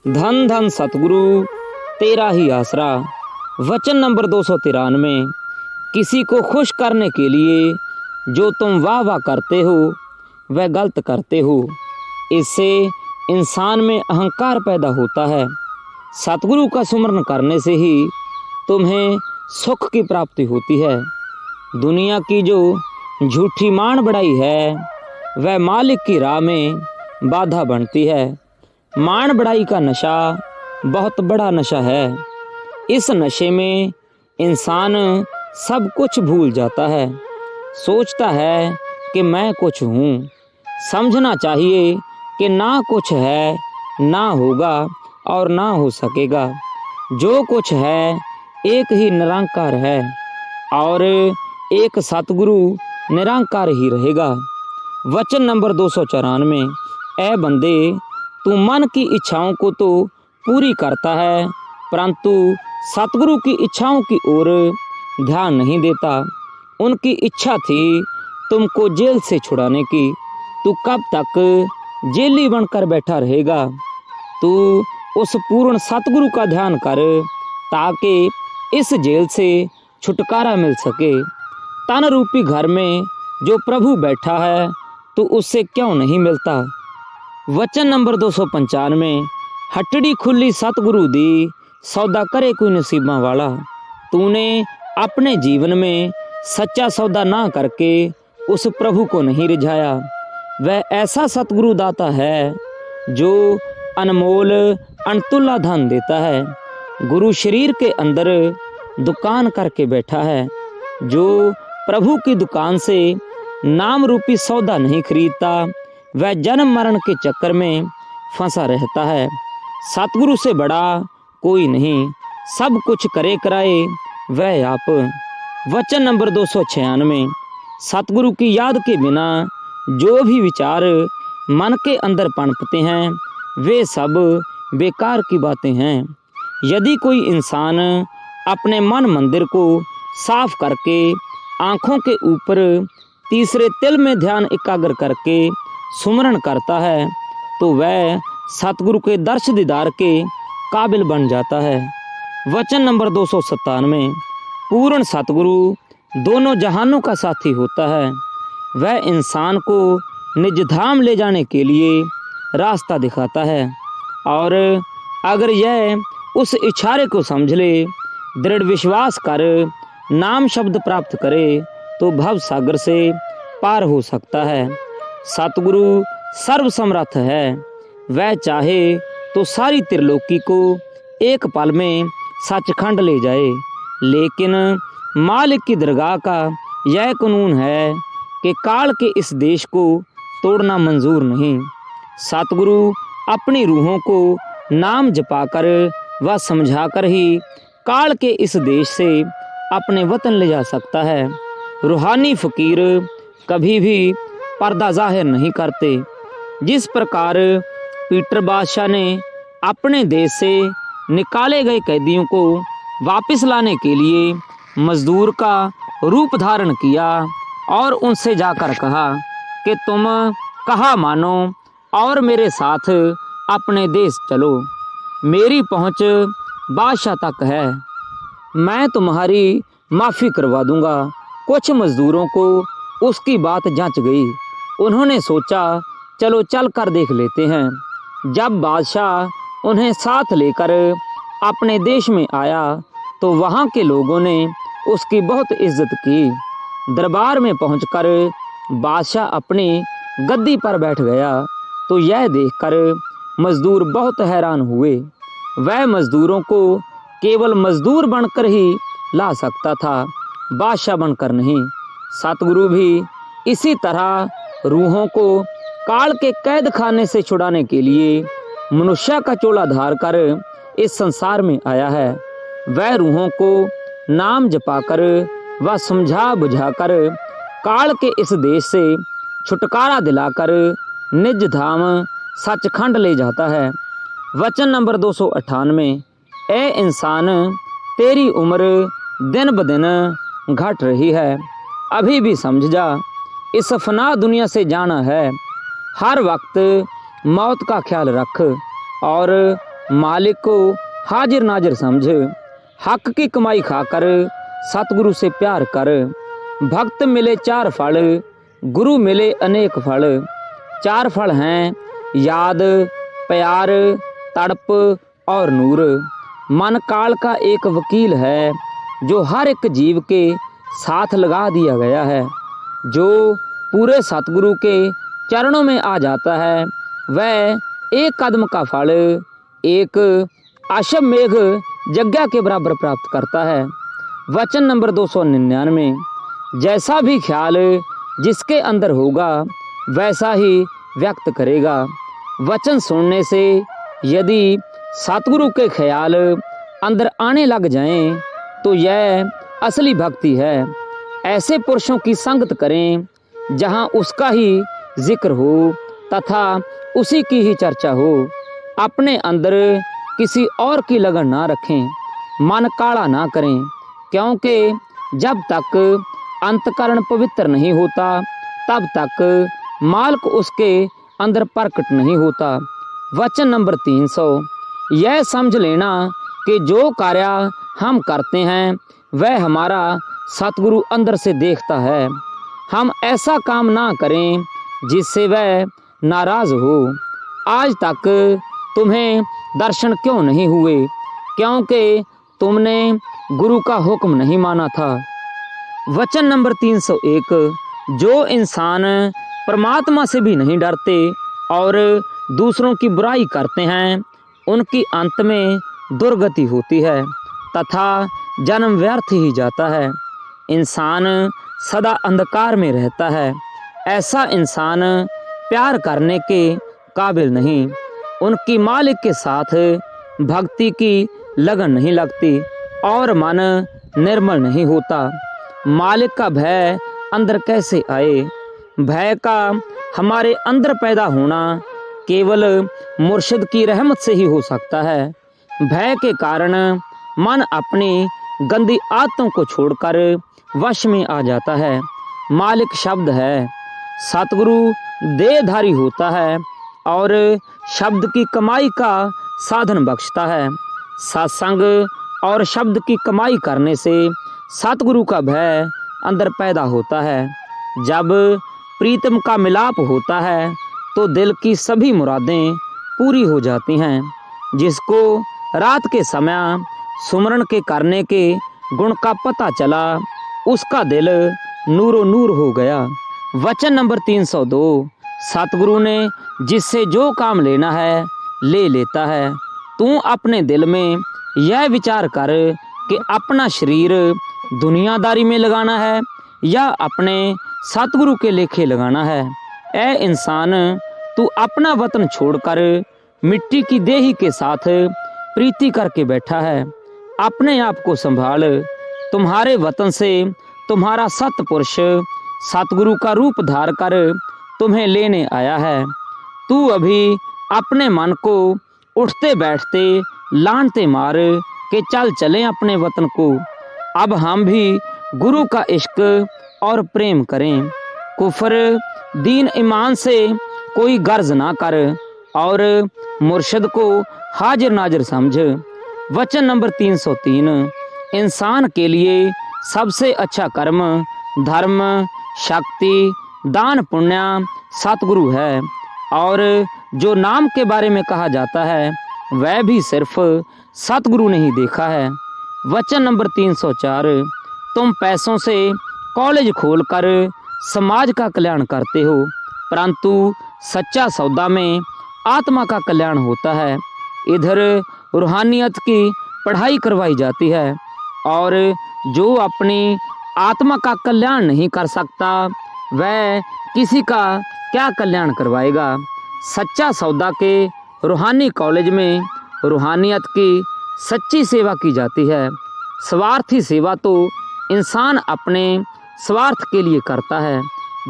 धन धन सतगुरु तेरा ही आसरा। वचन नंबर 293। किसी को खुश करने के लिए जो तुम वाह वाह करते हो वह गलत करते हो। इससे इंसान में अहंकार पैदा होता है। सतगुरु का सुमरन करने से ही तुम्हें सुख की प्राप्ति होती है। दुनिया की जो झूठी मान बढ़ाई है वह मालिक की राह में बाधा बनती है। मान बढ़ाई का नशा बहुत बड़ा नशा है। इस नशे में इंसान सब कुछ भूल जाता है। सोचता है कि मैं कुछ हूँ। समझना चाहिए कि ना कुछ है, ना होगा और ना हो सकेगा। जो कुछ है एक ही निरंकार है और एक सतगुरु निरंकार ही रहेगा। वचन नंबर 294। ए बंदे, तू मन की इच्छाओं को तो पूरी करता है परंतु सतगुरु की इच्छाओं की ओर ध्यान नहीं देता। उनकी इच्छा थी तुमको जेल से छुड़ाने की। तू कब तक जेली बनकर बैठा रहेगा? तू उस पूर्ण सतगुरु का ध्यान कर ताकि इस जेल से छुटकारा मिल सके। तन रूपी घर में जो प्रभु बैठा है तो उससे क्यों नहीं मिलता? वचन नंबर 295। हट्टी खुली सतगुरु दी सौदा करे कोई नसीबा वाला। तूने अपने जीवन में सच्चा सौदा ना करके उस प्रभु को नहीं रिझाया। वह ऐसा सतगुरु दाता है जो अनमोल अनतुल्ला धन देता है। गुरु शरीर के अंदर दुकान करके बैठा है। जो प्रभु की दुकान से नाम रूपी सौदा नहीं खरीदता वह जन्म मरण के चक्कर में फंसा रहता है। सतगुरु से बड़ा कोई नहीं, सब कुछ करे कराए वह आप। वचन नंबर 296। सतगुरु की याद के बिना जो भी विचार मन के अंदर पनपते हैं वे सब बेकार की बातें हैं। यदि कोई इंसान अपने मन मंदिर को साफ करके आँखों के ऊपर तीसरे तिल में ध्यान एकाग्र करके सुमरण करता है तो वह सतगुरु के दर्श दीदार के काबिल बन जाता है। वचन नंबर 297। पूर्ण सतगुरु दोनों जहानों का साथी होता है। वह इंसान को निज धाम ले जाने के लिए रास्ता दिखाता है और अगर यह उस इशारे को समझ ले, दृढ़ विश्वास कर नाम शब्द प्राप्त करे तो भव सागर से पार हो सकता है। सतगुरु सर्वसमर्थ है। वह चाहे तो सारी त्रिलोकी को एक पल में सचखंड ले जाए, लेकिन मालिक की दरगाह का यह कानून है कि काल के इस देश को तोड़ना मंजूर नहीं। सतगुरु अपनी रूहों को नाम जपाकर व समझाकर ही काल के इस देश से अपने वतन ले जा सकता है। रूहानी फकीर कभी भी पर्दा जाहिर नहीं करते। जिस प्रकार पीटर बादशाह ने अपने देश से निकाले गए कैदियों को वापस लाने के लिए मजदूर का रूप धारण किया और उनसे जाकर कहा कि तुम कहा मानो और मेरे साथ अपने देश चलो। मेरी पहुंच बादशाह तक है, मैं तुम्हारी माफ़ी करवा दूंगा। कुछ मजदूरों को उसकी बात जंच गई। उन्होंने सोचा चलो चल कर देख लेते हैं। जब बादशाह उन्हें साथ लेकर अपने देश में आया तो वहाँ के लोगों ने उसकी बहुत इज्जत की। दरबार में पहुंचकर बादशाह अपनी गद्दी पर बैठ गया तो यह देखकर मजदूर बहुत हैरान हुए। वह मजदूरों को केवल मजदूर बनकर ही ला सकता था, बादशाह बनकर नहीं। सतगुरु भी इसी तरह रूहों को काल के कैद खाने से छुड़ाने के लिए मनुष्य का चोला धार कर इस संसार में आया है। वह रूहों को नाम जपाकर व समझा बुझाकर काल के इस देश से छुटकारा दिलाकर निज धाम सचखंड ले जाता है। वचन नंबर 298। ए इंसान, तेरी उम्र दिन ब दिन घट रही है, अभी भी समझ जा। इस फना दुनिया से जाना है। हर वक्त मौत का ख्याल रख और मालिक को हाजिर नाजिर समझ। हक की कमाई खाकर सतगुरु से प्यार कर। भक्त मिले 4 फल, गुरु मिले अनेक फल। 4 फल हैं याद, प्यार, तड़प और नूर। मन काल का एक वकील है जो हर एक जीव के साथ लगा दिया गया है। जो पूरे सतगुरु के चरणों में आ जाता है वह एक कदम का फल एक अश्वमेघ यज्ञ के बराबर प्राप्त करता है। वचन नंबर 299। जैसा भी ख्याल जिसके अंदर होगा वैसा ही व्यक्त करेगा। वचन सुनने से यदि सतगुरु के ख्याल अंदर आने लग जाएं तो यह असली भक्ति है। ऐसे पुरुषों की संगत करें जहां उसका ही जिक्र हो तथा उसी की ही चर्चा हो। अपने अंदर किसी और की लगन ना रखें, मन काला ना करें, क्योंकि जब तक अंतकरण पवित्र नहीं होता तब तक मालिक उसके अंदर प्रकट नहीं होता। वचन नंबर 300। यह समझ लेना कि जो कार्य हम करते हैं वह हमारा सतगुरु अंदर से देखता है। हम ऐसा काम ना करें जिससे वह नाराज हो। आज तक तुम्हें दर्शन क्यों नहीं हुए? क्योंकि तुमने गुरु का हुक्म नहीं माना था। वचन नंबर 301। जो इंसान परमात्मा से भी नहीं डरते और दूसरों की बुराई करते हैं उनकी अंत में दुर्गति होती है तथा जन्म व्यर्थ ही जाता है। इंसान सदा अंधकार में रहता है। ऐसा इंसान प्यार करने के काबिल नहीं। उनकी मालिक के साथ भक्ति की लगन नहीं लगती और मन निर्मल नहीं होता। मालिक का भय अंदर कैसे आए? भय का हमारे अंदर पैदा होना केवल मुर्शिद की रहमत से ही हो सकता है। भय के कारण मन अपनी गंदी आदतों को छोड़कर वश में आ जाता है। मालिक शब्द है। सतगुरु देहधारी होता है और शब्द की कमाई का साधन बख्शता है। सत्संग और शब्द की कमाई करने से सतगुरु का भय अंदर पैदा होता है। जब प्रीतम का मिलाप होता है तो दिल की सभी मुरादें पूरी हो जाती हैं। जिसको रात के समय सुमरन के करने के गुण का पता चला उसका दिल नूरो नूर हो गया। वचन नंबर 302। सतगुरु ने जिससे जो काम लेना है ले लेता है। तू अपने दिल में यह विचार कर कि अपना शरीर दुनियादारी में लगाना है या अपने सतगुरु के लेखे लगाना है। ऐ इंसान, तू अपना वतन छोड़कर मिट्टी की देही के साथ प्रीति करके बैठा है। अपने आप को संभाल। तुम्हारे वतन से तुम्हारा सतपुरुष सतगुरु का रूप धार कर तुम्हें लेने आया है। तू अभी अपने मन को उठते बैठते लानते मार के चल चले अपने वतन को। अब हम भी गुरु का इश्क और प्रेम करें। कुफर दीन ईमान से कोई गर्ज ना कर और मुर्शिद को हाजिर नाजिर समझ। वचन नंबर 303। इंसान के लिए सबसे अच्छा कर्म धर्म, शक्ति, दान, पुण्य सतगुरु है और जो नाम के बारे में कहा जाता है वह भी सिर्फ सतगुरु ने ही देखा है। वचन नंबर 304। तुम पैसों से कॉलेज खोलकर समाज का कल्याण करते हो, परंतु सच्चा सौदा में आत्मा का कल्याण होता है। इधर रूहानियत की पढ़ाई करवाई जाती है और जो अपनी आत्मा का कल्याण नहीं कर सकता वह किसी का क्या कल्याण करवाएगा। सच्चा सौदा के रूहानी कॉलेज में रूहानियत की सच्ची सेवा की जाती है। स्वार्थी सेवा तो इंसान अपने स्वार्थ के लिए करता है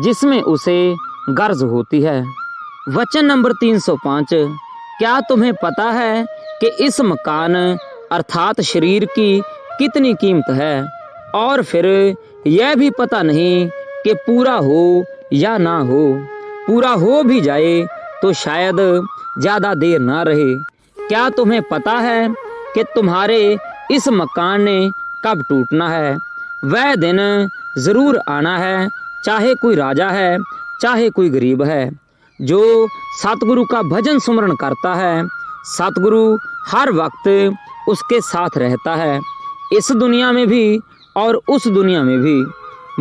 जिसमें उसे गर्ज होती है। वचन नंबर 305। क्या तुम्हें पता है कि इस मकान अर्थात शरीर की कितनी कीमत है? और फिर यह भी पता नहीं कि पूरा हो या ना हो। पूरा हो भी जाए तो शायद ज़्यादा देर ना रहे, क्या तुम्हें पता है कि तुम्हारे इस मकान ने कब टूटना है? वह दिन ज़रूर आना है, चाहे कोई राजा है, चाहे कोई गरीब है। जो सतगुरु का भजन सुमरण करता है, सतगुरु हर वक्त उसके साथ रहता है, इस दुनिया में भी और उस दुनिया में भी।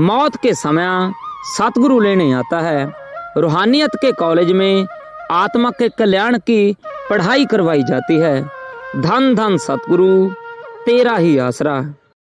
मौत के समय सतगुरु लेने आता है। रूहानियत के कॉलेज में आत्मा के कल्याण की पढ़ाई करवाई जाती है। धन धन सतगुरु तेरा ही आसरा।